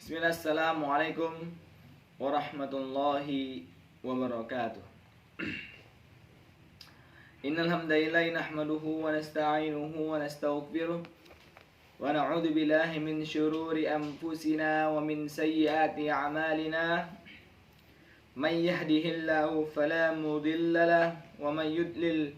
Bismillah, assalamualaikum warahmatullahi wabarakatuh. Innal hamdalillah nahmaduhu wa nasta'inuhu wa nastaghfiruh wa na'udzu billahi min syururi anfusina wa min sayyiati a'malina. May yahdihillahu fala mudilla lahu wa may yudlil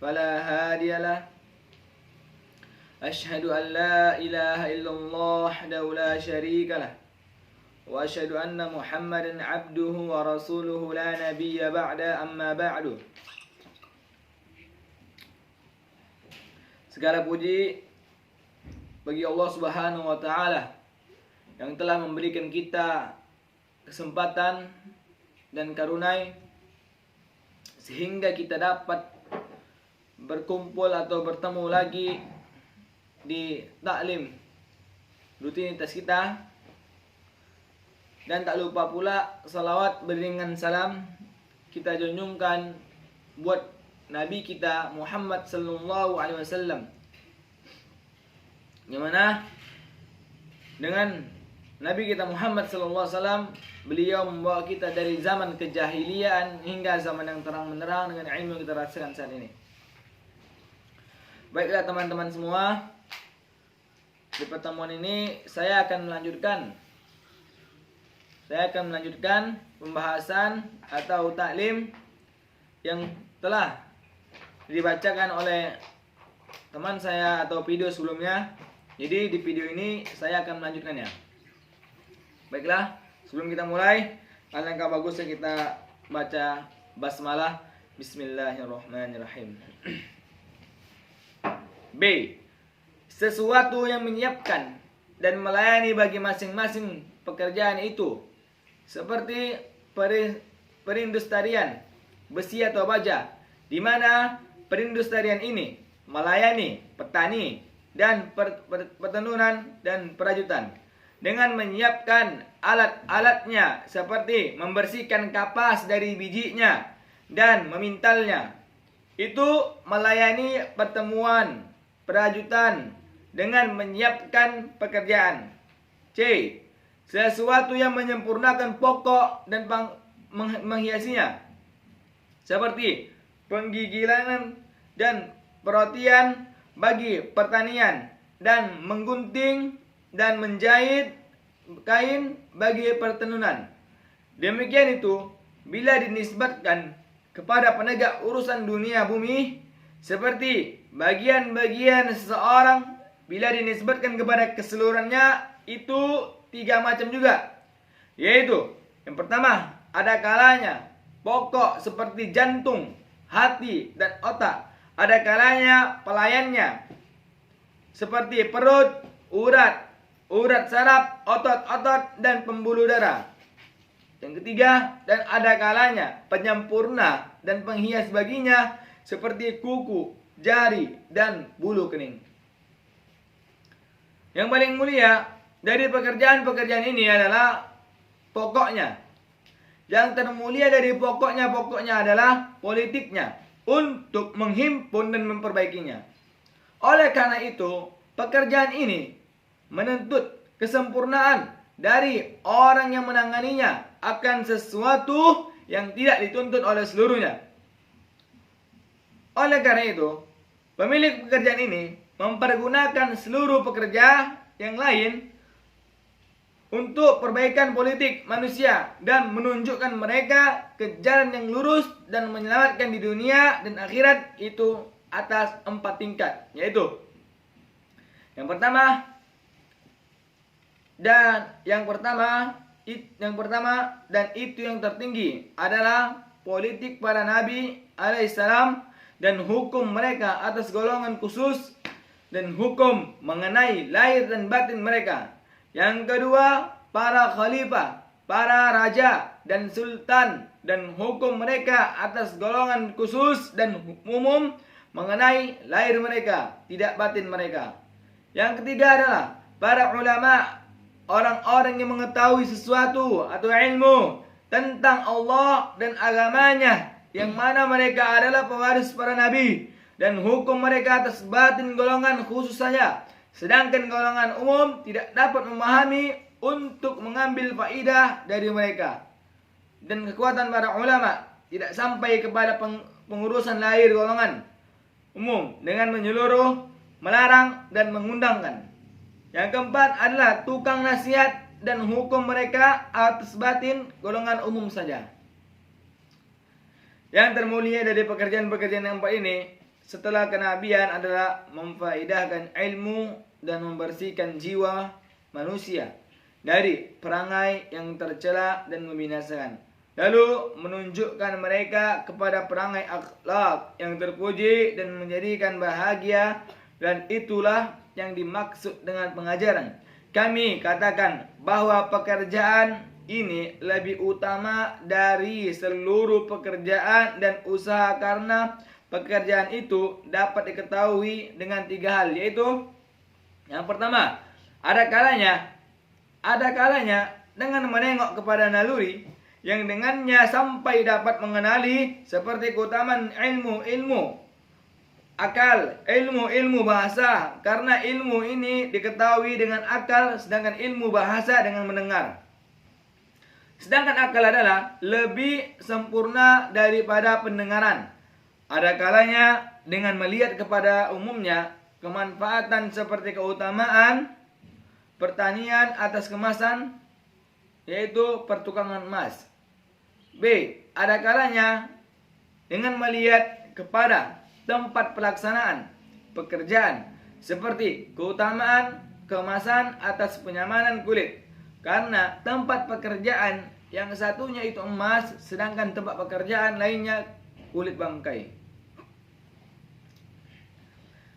fala hadiya lahu. Asyhadu an la ilaha illallah wahdahu la syarika lah wa asyhadu anna Muhammadan abduhu wa rasuluhu la nabiyya ba'da, amma ba'du. Segala puji bagi Allah Subhanahu wa taala yang telah memberikan kita kesempatan dan karunai sehingga kita dapat berkumpul atau bertemu lagi di taklim rutinitas kita. Dan tak lupa pula salawat beriringan salam kita junjungkan buat Nabi kita Muhammad sallallahu alaihi wasallam, yang mana dengan Nabi kita Muhammad sallallahu alaihi wasallam beliau membawa kita dari zaman kejahiliaan hingga zaman yang terang benderang dengan ilmu yang kita rasakan saat ini. Baiklah teman-teman semua, di pertemuan ini saya akan melanjutkan pembahasan atau taklim yang telah dibacakan oleh teman saya atau video sebelumnya. Jadi di video ini saya akan melanjutkannya. Baiklah, sebelum kita mulai, alangkah bagusnya kita baca basmalah. Bismillahirrahmanirrahim. B. Sesuatu yang menyiapkan dan melayani bagi masing-masing pekerjaan itu, seperti perindustrian besi atau baja, di mana perindustrian ini melayani petani dan petenunan dan perajutan dengan menyiapkan alat-alatnya seperti membersihkan kapas dari bijinya dan memintalnya. Itu melayani pertemuan perajutan dengan menyiapkan pekerjaan. C. Sesuatu yang menyempurnakan pokok dan menghiasinya, seperti penggigilan dan perhatian bagi pertanian dan menggunting dan menjahit kain bagi pertenunan. Demikian itu bila dinisbatkan kepada penegak urusan dunia bumi, seperti bagian-bagian seseorang bila dinisbatkan kepada keseluruhannya, itu 3 macam juga, yaitu yang pertama, ada kalanya pokok seperti jantung, hati, dan otak. Ada kalanya pelayannya seperti perut, urat saraf, otot-otot, dan pembuluh darah. Yang ketiga, dan ada kalanya penyempurna dan penghias baginya seperti kuku, jari, dan bulu kening. Yang paling mulia dari pekerjaan-pekerjaan ini adalah pokoknya. Yang termulia dari pokoknya adalah politiknya untuk menghimpun dan memperbaikinya. Oleh karena itu, pekerjaan ini menuntut kesempurnaan dari orang yang menanganinya akan sesuatu yang tidak dituntut oleh seluruhnya. Oleh karena itu, pemilik pekerjaan ini mempergunakan seluruh pekerja yang lain untuk perbaikan politik manusia dan menunjukkan mereka ke jalan yang lurus dan menyelamatkan di dunia dan akhirat itu atas 4 tingkat, yaitu yang pertama dan itu yang tertinggi adalah politik para nabi alaihissalam dan hukum mereka atas golongan khusus dan hukum mengenai lahir dan batin mereka. Yang kedua, para khalifah, para raja dan sultan dan hukum mereka atas golongan khusus dan umum mengenai lahir mereka, tidak batin mereka. Yang ketiga adalah para ulama, orang-orang yang mengetahui sesuatu atau ilmu tentang Allah dan agamanya, yang mana mereka adalah pewaris para nabi dan hukum mereka atas batin golongan khusus saja. Sedangkan golongan umum tidak dapat memahami untuk mengambil faidah dari mereka. Dan kekuatan para ulama tidak sampai kepada pengurusan lahir golongan umum dengan menyeluruh, melarang dan mengundangkan. Yang keempat adalah tukang nasihat dan hukum mereka atas batin golongan umum saja. Yang termulia dari pekerjaan-pekerjaan yang empat ini setelah kenabian adalah memfaidahkan ilmu dan membersihkan jiwa manusia dari perangai yang tercela dan membinasakan. Lalu menunjukkan mereka kepada perangai akhlak yang terpuji dan menjadikan bahagia, dan itulah yang dimaksud dengan pengajaran. Kami katakan bahwa pekerjaan ini lebih utama dari seluruh pekerjaan dan usaha karena pekerjaan itu dapat diketahui dengan 3 hal, yaitu yang pertama, ada kalanya dengan menengok kepada naluri yang dengannya sampai dapat mengenali seperti keutamaan ilmu akal, ilmu bahasa, karena ilmu ini diketahui dengan akal, sedangkan ilmu bahasa dengan mendengar. Sedangkan akal adalah lebih sempurna daripada pendengaran. Ada kalanya dengan melihat kepada umumnya kemanfaatan seperti keutamaan pertanian atas kemasan, yaitu pertukangan emas. B. Ada kalanya dengan melihat kepada tempat pelaksanaan pekerjaan seperti keutamaan kemasan atas penyamanan kulit, karena tempat pekerjaan yang satunya itu emas, sedangkan tempat pekerjaan lainnya kulit bangkai.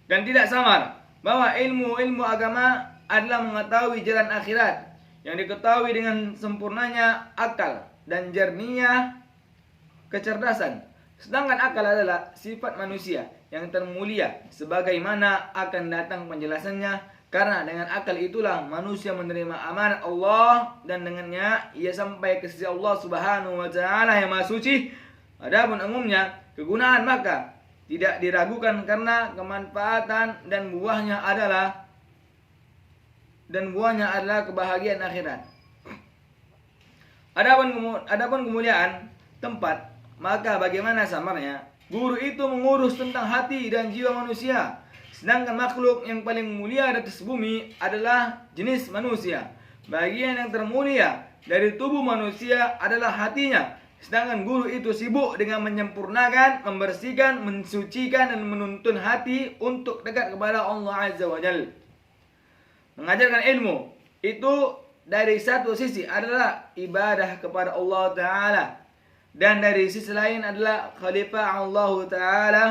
Dan tidak samar bahwa ilmu agama adalah mengetahui jalan akhirat yang diketahui dengan sempurnanya akal dan jernihnya kecerdasan. Sedangkan akal adalah sifat manusia yang termulia, sebagaimana akan datang penjelasannya, karena dengan akal itulah manusia menerima amanat Allah dan dengannya ia sampai ke sisi Allah Subhanahu wa taala yang Maha Suci. Adapun umumnya kegunaan maka tidak diragukan karena kemanfaatan dan buahnya adalah kebahagiaan akhirat. Adapun kemuliaan tempat, maka bagaimana samarnya guru itu mengurus tentang hati dan jiwa manusia, sedangkan makhluk yang paling mulia di atas bumi adalah jenis manusia. Bagian yang termulia dari tubuh manusia adalah hatinya, sedangkan guru itu sibuk dengan menyempurnakan, membersihkan, mensucikan dan menuntun hati untuk dekat kepada Allah Azza wa Jalla. Mengajarkan ilmu itu dari satu sisi adalah ibadah kepada Allah Ta'ala, dan dari sisi lain adalah khalifah Allah Ta'ala.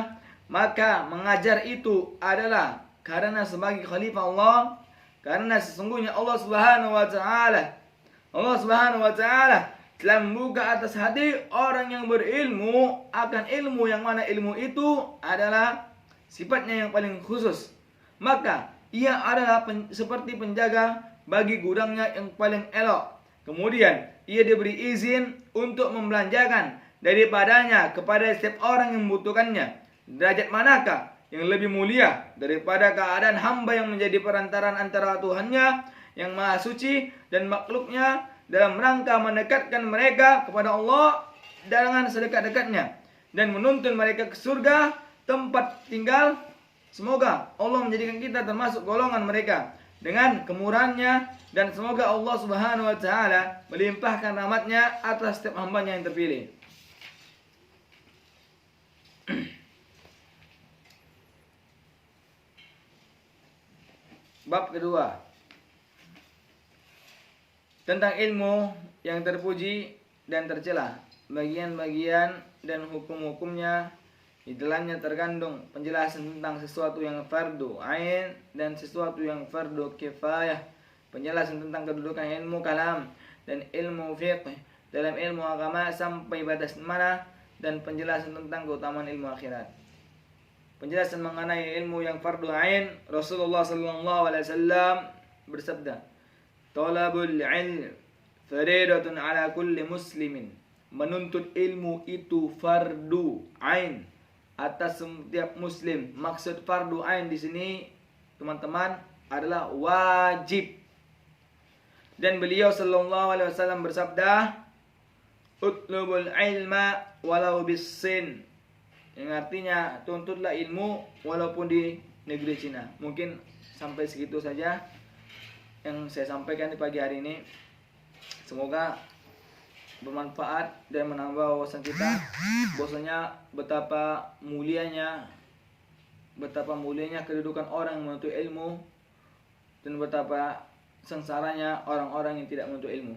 Maka mengajar itu adalah karena sebagai khalifah Allah, karena sesungguhnya Allah Subhanahu wa Ta'ala telah membuka atas hati orang yang berilmu akan ilmu yang mana ilmu itu adalah sifatnya yang paling khusus. Maka ia adalah seperti penjaga bagi gudangnya yang paling elok. Kemudian ia diberi izin untuk membelanjakan daripadanya kepada setiap orang yang membutuhkannya. Derajat manakah yang lebih mulia daripada keadaan hamba yang menjadi perantaran antara Tuhannya yang Maha Suci dan makhluknya dalam rangka mendekatkan mereka kepada Allah dengan sedekat-dekatnya dan menuntun mereka ke surga tempat tinggal. Semoga Allah menjadikan kita termasuk golongan mereka dengan kemurahannya, dan semoga Allah Subhanahu wa Ta'ala melimpahkan rahmatnya atas setiap hambanya yang terpilih. Bab kedua tentang ilmu yang terpuji dan tercela, bagian-bagian dan hukum-hukumnya. Di dalamnya terkandung penjelasan tentang sesuatu yang fardu ain dan sesuatu yang fardu kifayah, penjelasan tentang kedudukan ilmu kalam dan ilmu fiqh dalam ilmu agama sampai batas mana, dan penjelasan tentang keutamaan ilmu akhirat. Penjelasan mengenai ilmu yang fardu ain, Rasulullah sallallahu alaihi wasallam bersabda, "Talabul ilm fariidatun ala kulli muslimin." Menuntut ilmu itu fardu ain atas setiap muslim. Maksud fardu ain di sini, teman-teman, adalah wajib. Dan beliau sallallahu alaihi wasallam bersabda, "Utlubul ilma walau bisin." Yang artinya tuntutlah ilmu walaupun di negeri Cina. Mungkin sampai segitu saja yang saya sampaikan di pagi hari ini. Semoga bermanfaat dan menambah wawasan kita bahwasanya betapa mulianya kedudukan orang yang menuntut ilmu dan betapa sengsaranya orang-orang yang tidak menuntut ilmu.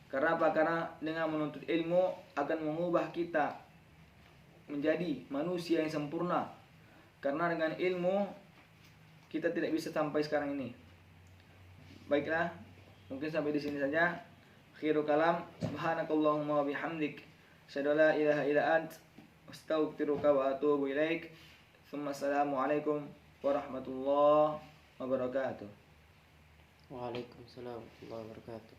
Karena apa? Karena dengan menuntut ilmu akan mengubah kita menjadi manusia yang sempurna. Karena dengan ilmu kita tidak bisa sampai sekarang ini. Baiklah, mungkin sampai di sini saja. Akhirul kalam, subhanakallahumma wa bihamdik, asyhadu an la ilaha illa ant, astaghfiruka wa atubu ilaik. Assalamualaikum warahmatullahi wabarakatuh. Waalaikumsalam warahmatullahi wabarakatuh.